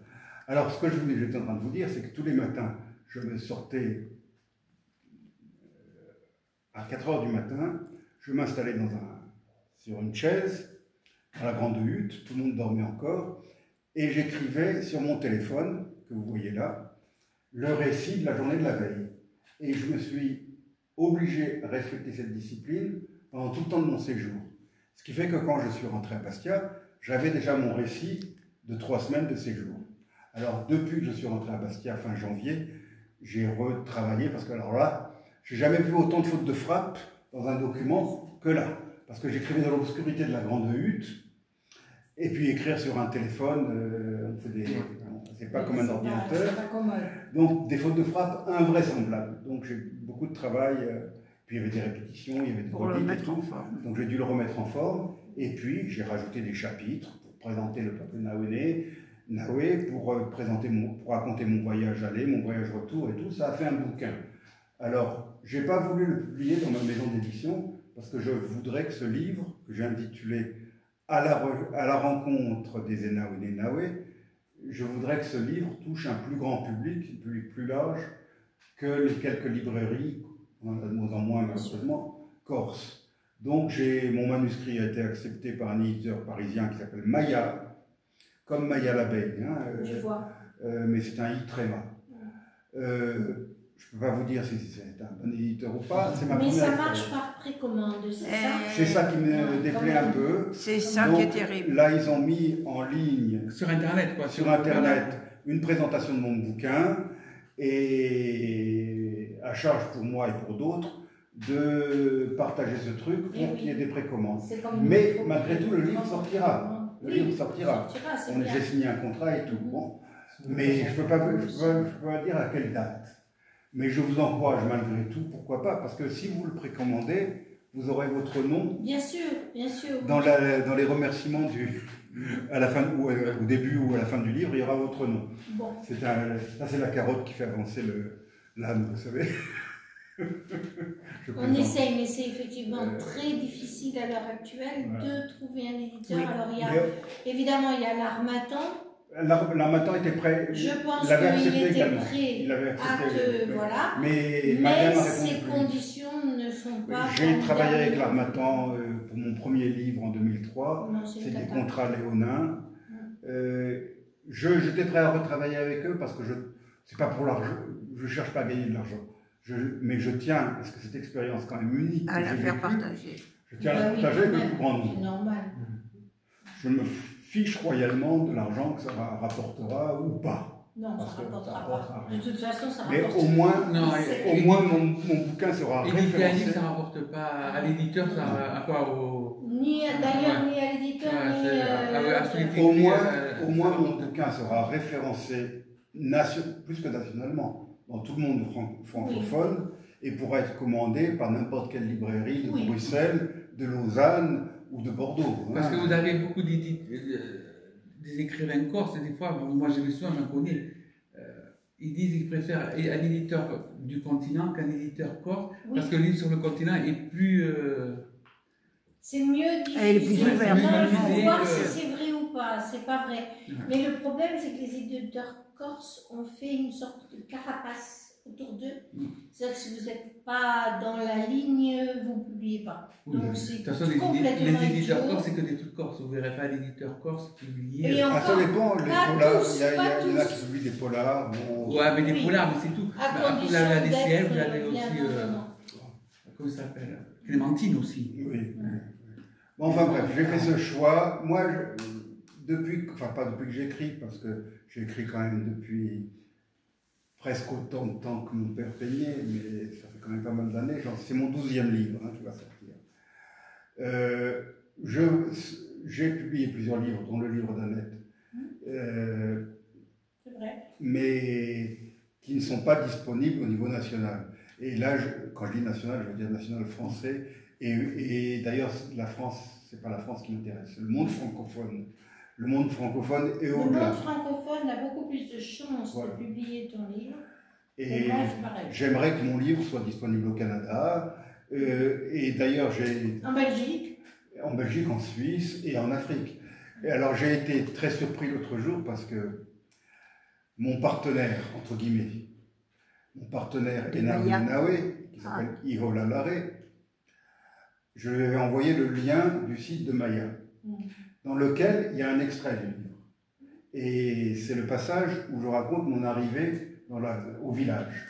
Alors, ce que j'étais en train de vous dire, c'est que tous les matins, je me sortais à 4 h du matin, je m'installais sur une chaise, dans la grande hutte, tout le monde dormait encore, et j'écrivais sur mon téléphone, que vous voyez là, le récit de la journée de la veille. Et je me suis obligé à respecter cette discipline pendant tout le temps de mon séjour. Ce qui fait que quand je suis rentré à Bastia, j'avais déjà mon récit de 3 semaines de séjour. Alors, depuis que je suis rentré à Bastia fin janvier, j'ai retravaillé, parce que alors là, j'ai jamais vu autant de fautes de frappe dans un document que là. Parce que j'écrivais dans l'obscurité de la grande hutte, et puis écrire sur un téléphone, c'est pas comme un ordinateur. Donc des fautes de frappe invraisemblables. Donc j'ai beaucoup de travail, puis il y avait des répétitions, il y avait des reliques et tout. Donc j'ai dû le remettre en forme, et puis j'ai rajouté des chapitres pour présenter le peuple Nawe, pour raconter mon voyage aller, mon voyage retour et tout. Ça a fait un bouquin. Alors, j'ai pas voulu le publier dans ma maison d'édition, parce que je voudrais que ce livre, que j'ai intitulé à la rencontre des Enawe, je voudrais que ce livre touche un plus grand public, un public plus large que les quelques librairies, on en a de moins en moins malheureusement, corse. Donc mon manuscrit a été accepté par un éditeur parisien qui s'appelle Maya, comme Maya l'abeille, hein, je vois. Mais c'est un I très bas. Je ne peux pas vous dire si c'est un bon éditeur ou pas. Mais ça marche par précommande, c'est ça? C'est ça qui me déplaît un peu. C'est ça qui est terrible. Là, ils ont mis en ligne, sur Internet, quoi. Sur Internet, une présentation de mon bouquin, et à charge pour moi et pour d'autres de partager ce truc pour qu'il y ait des précommandes. Mais malgré tout, le livre sortira. Le livre sortira. J'ai signé un contrat et tout. Bon. Mais je ne peux pas dire à quelle date. Mais je vous encourage malgré tout, pourquoi pas, parce que si vous le précommandez, vous aurez votre nom. Bien sûr, bien sûr. Dans les remerciements à la fin, ou au début ou à la fin du livre, il y aura votre nom. Bon. Ça, c'est la carotte qui fait avancer l'âne, vous savez. On essaye, mais c'est effectivement très difficile à l'heure actuelle de trouver un éditeur. Oui. Alors, évidemment, il y a l'Harmattan. L'Harmattan était prêt. Je pense qu'il était prêt voilà. Mais ces conditions ne sont pas. J'ai travaillé avec l'Harmattan pour mon premier livre en 2003. C'est des contrats léonins. J'étais prêt à retravailler avec eux parce que c'est pas pour l'argent, je cherche pas à gagner de l'argent. Mais je tiens, parce que cette expérience quand même unique, à la faire partager. Je tiens à la partager avec le plus grand nombre. C'est normal. Je me fiche royalement de l'argent que ça rapportera ou pas. Non, ça ne rapportera pas. De toute façon, ça mais rapportera. au moins mon bouquin sera référencé. Et ça ne rapporte pas à l'éditeur, ça à quoi D'ailleurs, ni à l'éditeur, ni au moins mon bouquin sera référencé plus que nationalement, dans tout le monde francophone, et pourra être commandé par n'importe quelle librairie de Bruxelles, de Lausanne ou de Bordeaux. Parce que vous avez beaucoup des écrivains corses, des fois, moi j'ai vu souvent, j'en connais, ils disent qu'ils préfèrent un éditeur du continent qu'un éditeur corse, parce que le livre sur le continent est plus... C'est mieux diffusé. Elle est plus ouverte. Il faut voir si c'est vrai ou pas, c'est pas vrai. Mais le problème, c'est que les éditeurs corses ont fait une sorte de carapace autour d'eux. C'est-à-dire que si vous n'êtes pas dans la ligne, vous ne publiez pas. Donc c'est complètement les éditeurs corses, c'est que des trucs corses. Vous ne verrez pas d'éditeurs corses publiés. Ça dépend, les polars, il y en a qui publient des polars. Ouais, mais des polars, mais c'est tout. Vous avez la DCL, vous avez aussi... comment ça s'appelle? Clémentine aussi. Oui. Bon, enfin bref, j'ai fait ce choix. Moi, pas depuis que j'écris, parce que j'écris quand même depuis presque autant de temps que mon père peignait, mais ça fait quand même pas mal d'années. C'est mon 12e livre qui va sortir. J'ai publié plusieurs livres, dont le livre d'Annette. C'est vrai. Mais qui ne sont pas disponibles au niveau national. Et là, quand je dis national, je veux dire national français. Et d'ailleurs, la France, c'est pas la France qui m'intéresse, c'est le monde francophone. Le monde francophone est au-delà. Le monde francophone a beaucoup plus de chances de publier ton livre. Et j'aimerais que mon livre soit disponible au Canada. Et d'ailleurs, en Belgique. En Belgique, en Suisse et en Afrique. Et alors, j'ai été très surpris l'autre jour parce que mon partenaire, entre guillemets, Enaoui Naoué, qui s'appelle Iho Lalare, je lui avais envoyé le lien du site de Maya, dans lequel il y a un extrait du livre. Et c'est le passage où je raconte mon arrivée au village.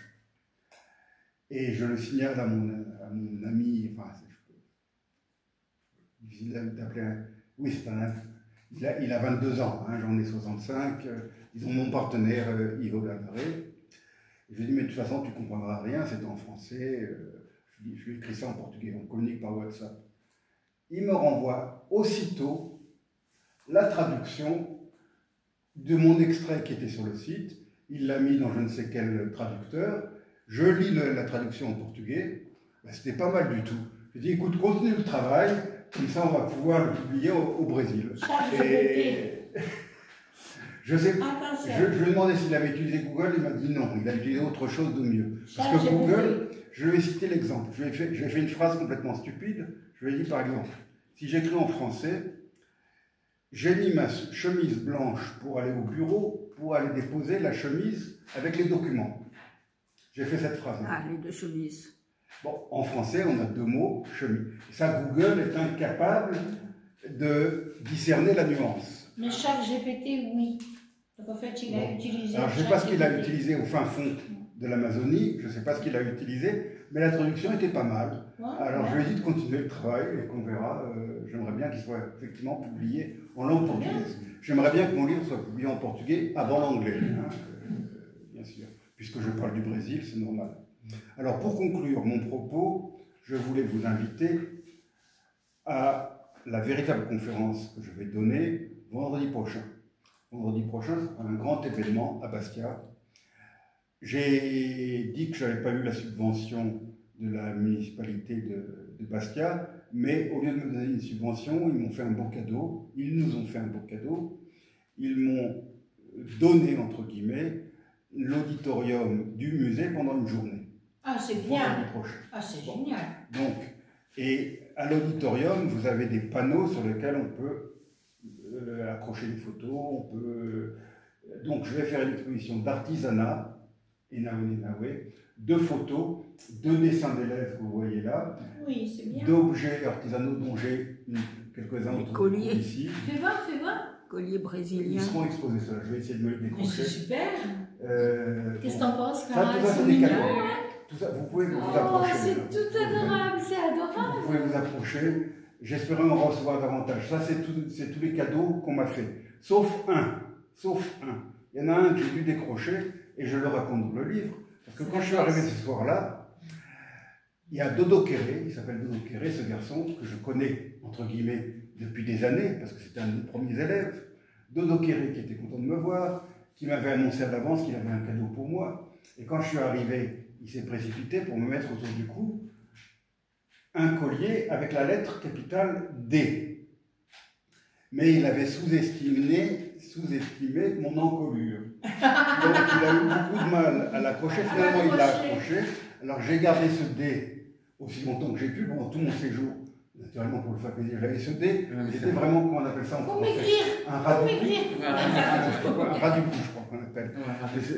Et je le signale à mon ami, enfin, c'est difficile d'appeler oui, c'est un... Il a 22 ans, j'en ai 65, ils ont mon partenaire Ivo Lavaré. Je lui ai dit, mais de toute façon, tu ne comprendras rien, c'est en français. Je lui ai écrit ça en portugais, on communique par WhatsApp. Il me renvoie aussitôt la traduction de mon extrait qui était sur le site. Il l'a mis dans je ne sais quel traducteur. Je lis la traduction en portugais. C'était pas mal du tout. Je lui ai dit, écoute, continue le travail, comme ça on va pouvoir le publier au Brésil. Et... Je lui ai demandé s'il avait utilisé Google, il m'a dit non, il a utilisé autre chose de mieux. Parce que Google, je lui ai cité l'exemple, je lui ai fait une phrase complètement stupide, je lui ai dit par exemple, si j'écris en français, j'ai mis ma chemise blanche pour aller au bureau, pour aller déposer la chemise avec les documents. J'ai fait cette phrase. Ah, les deux chemises. Bon, en français, on a deux mots, chemise. Et ça, Google est incapable de discerner la nuance. Mais ChatGPT, oui. Donc en fait, il a utilisé... Alors, je ne sais pas ce qu'il a utilisé au fin fond de l'Amazonie, je ne sais pas ce qu'il a utilisé, mais la traduction était pas mal. Alors, je lui ai dit de continuer le travail et qu'on verra. J'aimerais bien qu'il soit effectivement publié en langue portugaise. J'aimerais bien que mon livre soit publié en portugais avant l'anglais, bien sûr. Puisque je parle du Brésil, c'est normal. Alors, pour conclure mon propos, je voulais vous inviter à la véritable conférence que je vais donner vendredi prochain. Vendredi prochain, c'est un grand événement à Bastia. J'ai dit que je n'avais pas eu la subvention de la municipalité de Bastia, mais au lieu de me donner une subvention, ils m'ont fait un beau cadeau. Ils nous ont fait un beau cadeau. Ils m'ont donné, entre guillemets, l'auditorium du musée pendant une journée. Ah, c'est bien. Ah, c'est génial. Donc, et à l'auditorium, vous avez des panneaux sur lesquels on peut accrocher des photos, on peut... Donc, je vais faire une exposition d'artisanat, Enaoui Naoué, 2 photos, 2 dessins d'élèves que vous voyez là, Oui, c'est bien. d'objets artisanaux dont j'ai quelques-uns colliers. ici. Fais voir, fais voir. Collier Ils brésilien. seront exposés, ça. Je vais essayer de me les Mais décrocher. c'est super. Qu'est-ce que Bon. t'en penses, Ça, Clara? tout ça, C'est c'est des mignon, cadeaux. hein? Tout ça, vous pouvez vous Oh, approcher. c'est là. tout adorable, c'est adorable. Vous pouvez vous approcher. J'espérais en recevoir davantage. Ça, c'est tous les cadeaux qu'on m'a fait. Sauf un. Sauf un. Il y en a un que j'ai dû décrocher et je le raconte dans le livre. Parce que quand je suis arrivé ce soir-là, il y a Dodo Kéré, il s'appelle Dodo Kéré, ce garçon que je connais, entre guillemets, depuis des années, parce que c'était un des premiers élèves. Dodo Kéré qui était content de me voir, qui m'avait annoncé à l'avance qu'il avait un cadeau pour moi. Et quand je suis arrivé, il s'est précipité pour me mettre autour du cou un collier avec la lettre capitale D. Mais il avait sous-estimé mon encolure. Donc il a eu beaucoup de mal à l'accrocher. Finalement, il l'a accroché. Alors j'ai gardé ce D aussi longtemps que j'ai pu, pendant tout mon séjour. Naturellement, pour le faire plaisir, j'avais ce D. C'était vraiment, comment on appelle ça en Faut français? maigrir. Un rat du cou. maigrir. Un rat du cou, je crois qu'on appelle.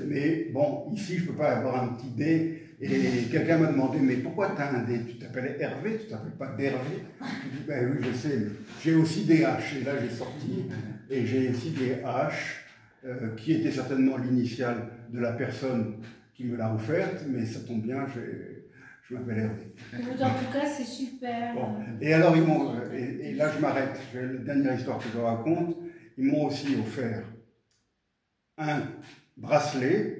Mais bon, ici, je ne peux pas avoir un petit D. Et quelqu'un m'a demandé, mais pourquoi tu as un D? Tu t'appelles Hervé, tu ne t'appelles pas d'Hervé? Je dis, ben oui, je sais, mais j'ai aussi des H. Et là, j'ai sorti, et j'ai aussi des H, qui étaient certainement l'initiale de la personne qui me l'a offerte, mais ça tombe bien, je m'appelle Hervé. En tout cas, c'est super. Bon. Et alors, ils m'ont, et là, je m'arrête, la dernière histoire que je raconte, ils m'ont aussi offert un bracelet.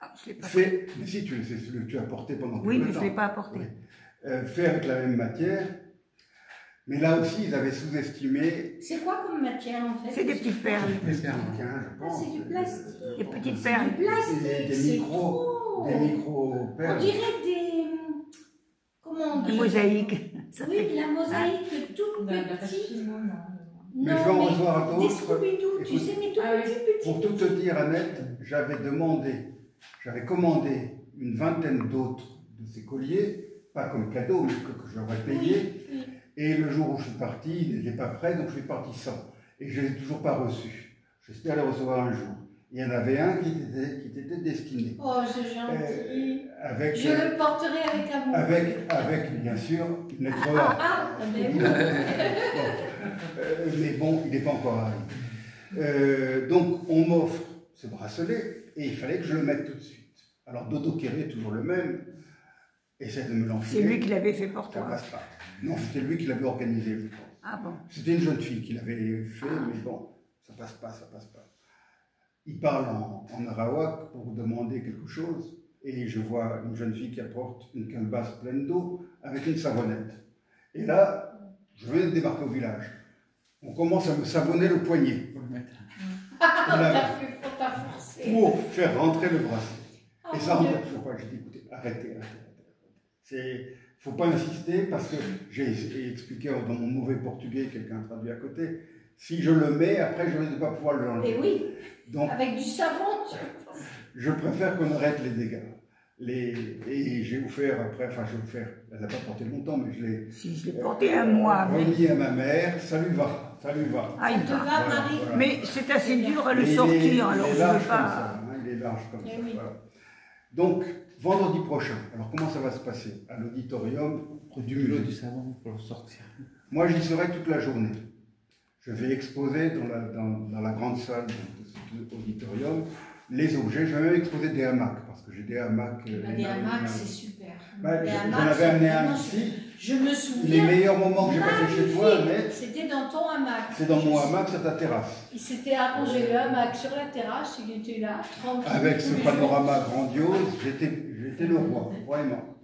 Ah, je l'ai pas Fait, mais si, c'est celui que tu as porté pendant tout Oui, le mais temps. je ne l'ai pas apporté. Oui. Fait avec la même matière. Mais là aussi, ils avaient sous-estimé. C'est quoi comme matière en fait? C'est des petites perles. Je Ah, pense. c'est du plastique. Des petites perles. Du plastique, Des c'est micros. trop. Des micro-perles. On dirait des... Comment on Des dit? mosaïques. Ça Oui, fait- de la mosaïque toute petite. Mais je vais en recevoir des d'autres. Scooby-Doo, tu Écoute, sais, mais tout petit. Pour tout te dire, Annette, j'avais commandé une vingtaine d'autres de ces colliers, pas comme cadeau, mais que j'aurais payé. Oui. Et le jour où je suis parti, il n'était pas prêt, donc je suis parti sans. Et je ne l'ai toujours pas reçu. J'espère les recevoir un jour. Il y en avait un qui était destiné. Oh, c'est gentil. Avec, Je le porterai avec amour. avec, bien sûr, une lettre A. Ah, mais oui. Mais bon, il n'est pas encore arrivé. Donc, on m'offre ce bracelet et il fallait que je le mette tout de suite. Alors, Dodo Kéré, toujours le même, essaie de me l'enfiler. C'est lui qui l'avait fait pour Ça toi. passe pas. Non, c'était lui qui l'avait organisé, je pense. Ah bon. C'était une jeune fille qui l'avait fait, mais bon, ça passe pas, ça passe pas. Il parle en arawak pour demander quelque chose, et je vois une jeune fille qui apporte une calebasse pleine d'eau avec une savonnette. Et là, je venais de débarquer au village. On commence à me savonner le poignet Faut t'as forcé. pour faire rentrer le bracelet. Oh, Et ça mon Dieu. rentrait toujours pas. J'ai dit, écoutez, arrêtez. Faut pas insister parce que j'ai expliqué dans mon mauvais portugais, quelqu'un traduit à côté, si je le mets, après je ne vais pas pouvoir le enlever. Et oui, Donc, avec du savon. je préfère qu'on arrête les dégâts. Et j'ai offert après, enfin j'ai offert, elle n'a pas porté longtemps, mais je l'ai Si je l'ai porté un mois. Mais... remis à ma mère, ça lui va. Ah, Ça il te va. va, Marie? Voilà. Mais c'est assez dur à le Et sortir, alors il est je ne large veux comme pas. ça, hein, il est large comme Eh ça. oui. Voilà. Donc, vendredi prochain, alors comment ça va se passer? À l'auditorium du L'eau musée. du savon pour le sortir. Moi, j'y serai toute la journée. Je vais exposer dans la grande salle de cet auditorium les objets. Je vais même exposer des hamacs, parce que j'ai des hamacs. Des hamacs, c'est super. Bah, Les j'en hamacs, avais amené un vraiment, ici. Je me Les souviens. meilleurs moments que j'ai passés chez toi, Magnifique. Annette, C'était dans ton hamac. c'est dans mon hamac, c'est ta terrasse. Il s'était arrangé le hamac sur la terrasse, il était là, tranquille. Avec tous ce les panorama grandiose, j'étais le roi, vraiment.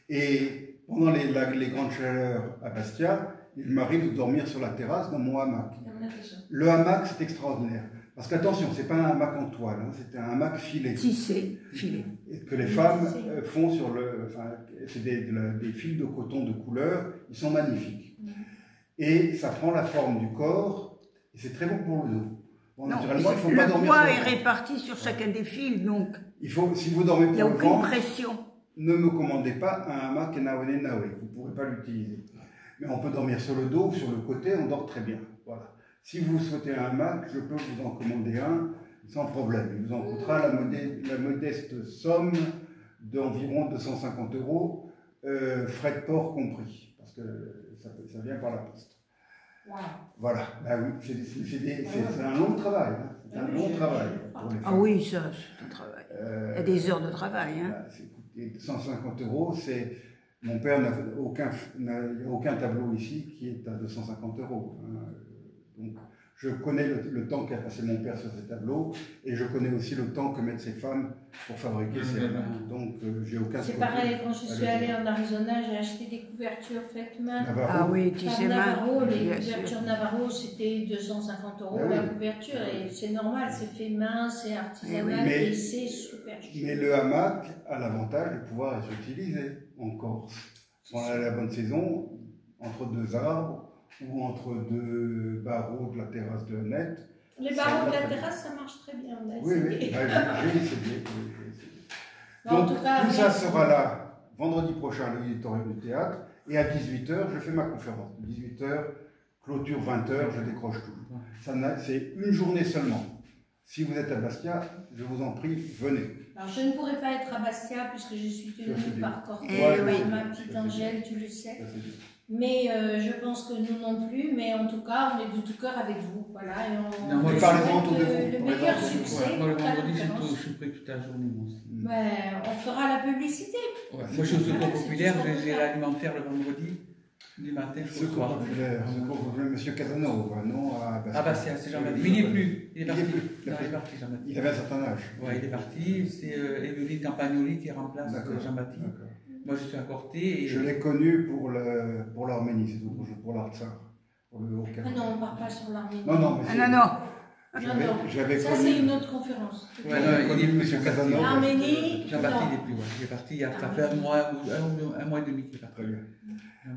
Et pendant les grandes chaleurs à Bastia, il m'arrive de dormir sur la terrasse dans mon hamac. jours. Le hamac, c'est extraordinaire. Parce qu'attention, c'est pas un hamac en toile, hein, c'est un hamac filé. Tissé, filé. Et que les femmes font sur le... Enfin, c'est des fils de coton de couleur, ils sont magnifiques. Et ça prend la forme du corps, et c'est très bon pour le dos. Bon, Non, naturellement, il ne faut pas le dormir poids sur est le ventre. réparti sur chacun des fils, donc Il faut, si vous dormez il n'y a pour le aucune ventre, pression. ne me commandez pas un hamac Nawe Nawe, vous ne pourrez pas l'utiliser. Mais on peut dormir sur le dos ou sur le côté, on dort très bien. Voilà. Si vous souhaitez un hamac, je peux vous en commander un sans problème. Il vous en coûtera la modeste somme d'environ 250 €, frais de port compris, parce que ça vient par la poste. Wow. Voilà, bah oui, c'est un long travail, hein. C'est un long travail pour les femmes. Ah oui, ça, c'est un travail. Il y a des heures de travail. Hein. Et 250 €, c'est... Mon père n'a aucun tableau ici qui est à 250 €. Hein. Donc, je connais le temps qu'a passé mon père sur ces tableaux et je connais aussi le temps que mettent ces femmes pour fabriquer ces tableaux. Donc, j'ai aucun... C'est pareil, quand je suis allée en Arizona, j'ai acheté des couvertures faites main. Navarro. Ah oui, tissé main. Navarro, les bien couvertures sûr. Navarro, c'était 250 € Ah oui. la couverture et c'est normal, c'est fait main, c'est artisanal Mais- et c'est super chouette. Mais le hamac a l'avantage de pouvoir être utilisé en Corse. Quand on a la bonne saison, entre deux arbres ou entre deux barreaux de la terrasse de Honnête. Les barreaux de la terrasse, ça marche très bien. On a Oui, oui, essayé. j'ai essayé. En Donc, tout cas, tout ça merci. sera là vendredi prochain à l'auditorium du théâtre. Et à 18 h, je fais ma conférence. 18 h, clôture 20 h, je décroche tout. C'est une journée seulement. Si vous êtes à Bastia, je vous en prie, venez. Alors, je ne pourrais pas être à Bastia puisque je suis Ça, c'est tenue bien. par cortège, Eh par oui. ma petite Angèle, tu le sais. Ça, c'est bien. Mais je pense que nous non plus, mais en tout cas, on est de tout cœur avec vous. Voilà, et on Non, moi, vous parlez-en souhaite autour de vous. le meilleur Parlez-en autour de vous. succès Moi, le pour la vendredi, conférence. je suis prêt toute la journée, moi aussi. On fera la publicité. Moi, je suis au secours Voilà, populaire, c'est tout ce qu'on j'ai peut faire. l'alimentaire le vendredi, du matin jusqu'au Secours soir. populaire, monsieur Casanova, non à Bastia. Ah bah c'est Jean-Baptiste. Mais il n'est plus, il est Il parti. est plus. Non, il est parti, Jean-Baptiste. Il avait un certain âge. Ouais, il est parti, c'est Evelyne Campagnoli qui remplace D'accord. Jean-Baptiste. D'accord. Moi je suis à Corté et Je l'ai connu pour l'Arménie, c'est autre chose, pour l'Artsar, pour le Haut-Karabakh. Ah non, on ne part pas sur l'Arménie. Non, non, mais Ah non, non. J'avais Ça, connu... c'est une autre conférence. Ouais, non, il est plus Monsieur parti. Casanova. L'Arménie, Jean-Baptiste non. il est plus, ouais. Il est parti il y a ça fait un mois et demi qu'il est parti. Très bien.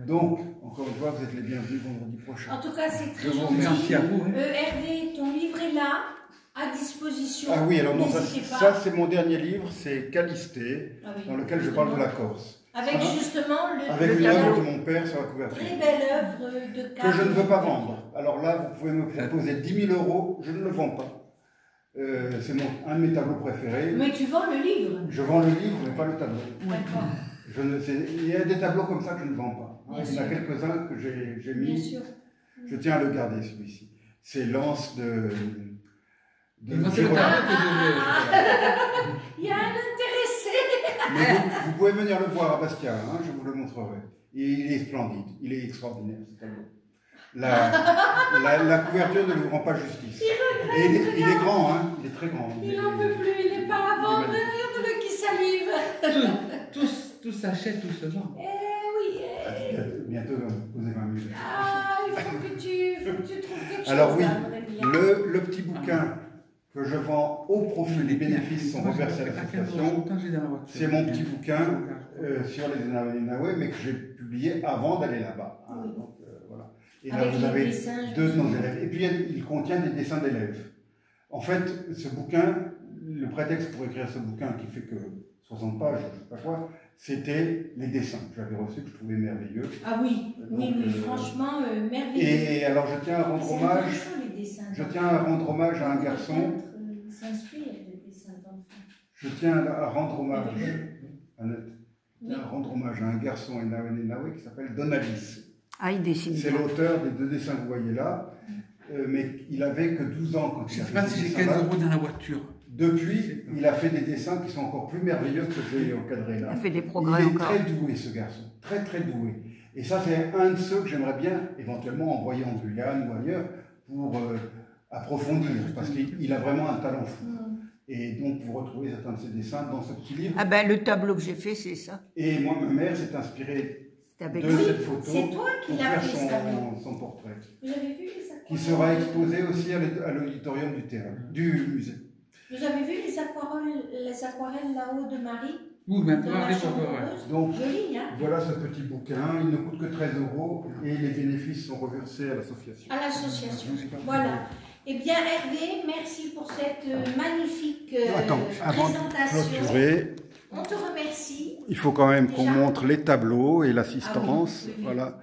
Donc, encore une fois, vous êtes les bienvenus vendredi prochain. En tout cas, c'est très Je vous gentil. remercie à vous, hein. Hervé, ton livre est là, à disposition. Ah oui, alors non, N'hésitez pas. ça c'est mon dernier livre, c'est Calisté, Ah oui, dans lequel je parle de la Corse. Avec Ah. justement Avec une tableau. œuvre de mon père sur la couverture. Très belle œuvre de Que je ne veux pas vendre. Alors là, vous pouvez me proposer 10 000 €, je ne le vends pas. C'est un de mes tableaux préférés. Mais tu vends le livre. Je vends le livre, mais pas le tableau. D'accord. Il y a des tableaux comme ça que je ne vends pas. Bien Il y en a sûr. quelques-uns que j'ai Bien mis. sûr. Je tiens à le garder, celui-ci. C'est l'anse de Et moi c'est le Girolamo. tableau que je veux. Il y a un intéressé. Mais vous pouvez venir le voir à Bastia, hein, je vous le montrerai. Et il est splendide, il est extraordinaire ce tableau. La couverture ne lui rend pas justice. Et il est grand, hein, il est très grand. Il n'en peut plus, il n'est pas à vendre. Regarde-le qui salive. Tout s'achète, tout se vend. Eh oui. Bientôt, vous avez 20 000. Ah, il faut que tu trouves quelque chose. Alors oui, là, mon ami, hein. le petit bouquin que je vends au profit, les bénéfices sont reversés à l'association. C'est mon petit bouquin sur les Naoué, mais que j'ai publié avant d'aller là-bas. Hein, Oui. donc, voilà. Et là, Avec vous les avez dessins, je deux de me nos souviens. élèves. Et puis, il contient des dessins d'élèves. En fait, ce bouquin, le prétexte pour écrire ce bouquin, qui fait que 60 pages, je ne sais pas quoi, c'était les dessins que j'avais reçus, que je trouvais merveilleux. Ah oui, oui, Donc, oui, franchement, merveilleux. Et alors, je tiens à rendre C'est hommage. intéressant, les dessins. Je tiens à rendre hommage à un garçon. Il s'inspire des dessins d'enfants. Je tiens à rendre hommage. Oui. Annette, je tiens à rendre hommage à un garçon Naoué qui s'appelle Donalis. Ah, il dessine. C'est l'auteur des 2 dessins que vous voyez là, mais il avait que 12 ans quand Je il ne a sais fait pas ces si j'ai dessins-là. 15 € dans la voiture. Depuis, il a fait des dessins qui sont encore plus merveilleux que ceux que j'ai encadrés Il là. a fait des progrès Il est encore. très doué ce garçon, très très doué. Et ça c'est un de ceux que j'aimerais bien éventuellement envoyer en Guyane ou ailleurs pour approfondir, parce qu'il a vraiment un talent fou. Et donc vous retrouvez certains de ses dessins dans ce petit livre. Ah ben, le tableau que j'ai fait, c'est ça. Et moi, ma mère s'est inspirée C'est avec de cette photo C'est toi qui pour l'as faire fait, ça. son portrait, Vous avez vu les aquarelles? qui sera exposé aussi à l'auditorium du musée. Vous avez vu les aquarelles là-haut de Marie? Oui, mais Dans la après, chambre encore. rose? Donc, Joli, hein? voilà ce petit bouquin, il ne coûte que 13 € et les bénéfices sont reversés à l'association. À l'association. Voilà. Eh bien, Hervé, merci pour cette magnifique Avant de présentation. clôturer, On te remercie. il faut quand même qu'on Déjà montre les tableaux et l'assistance. Ah oui, oui, oui. Voilà.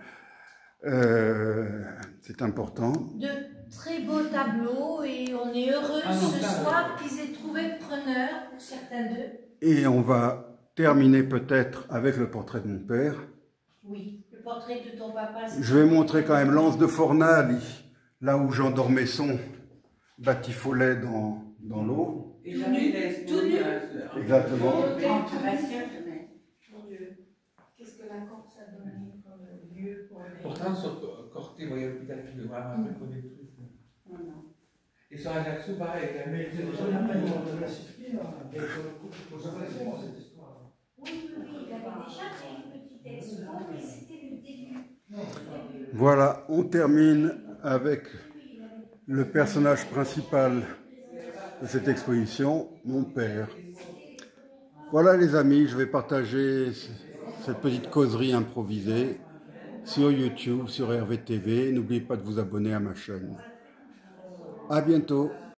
C'est important. De très beaux tableaux et on est heureux Ah non, ce ça, soir qu'ils aient trouvé preneur pour certains d'eux. Et on va terminer peut-être avec le portrait de mon père. Oui, le portrait de ton papa. Je vais montrer quand même l'anse de Fornali, là où Jean d'Ormesson batifolait dans l'eau. Et jamais il a explosé. Exactement. Mon Dieu, qu'est-ce que la Corse a donné comme lieu pour les... Pourtant, sur Corté, il y a l'hôpital qui le voit, après qu'on détruise. Et sur Ajaccio, pareil. Mais on n'a pas de la discipline, il cette histoire. Oui, il avait déjà fait une petite expo, mais c'était le début. Voilà, on termine avec le personnage principal de cette exposition, mon père. Voilà les amis, je vais partager cette petite causerie improvisée sur YouTube, sur RVTV. N'oubliez pas de vous abonner à ma chaîne. À bientôt.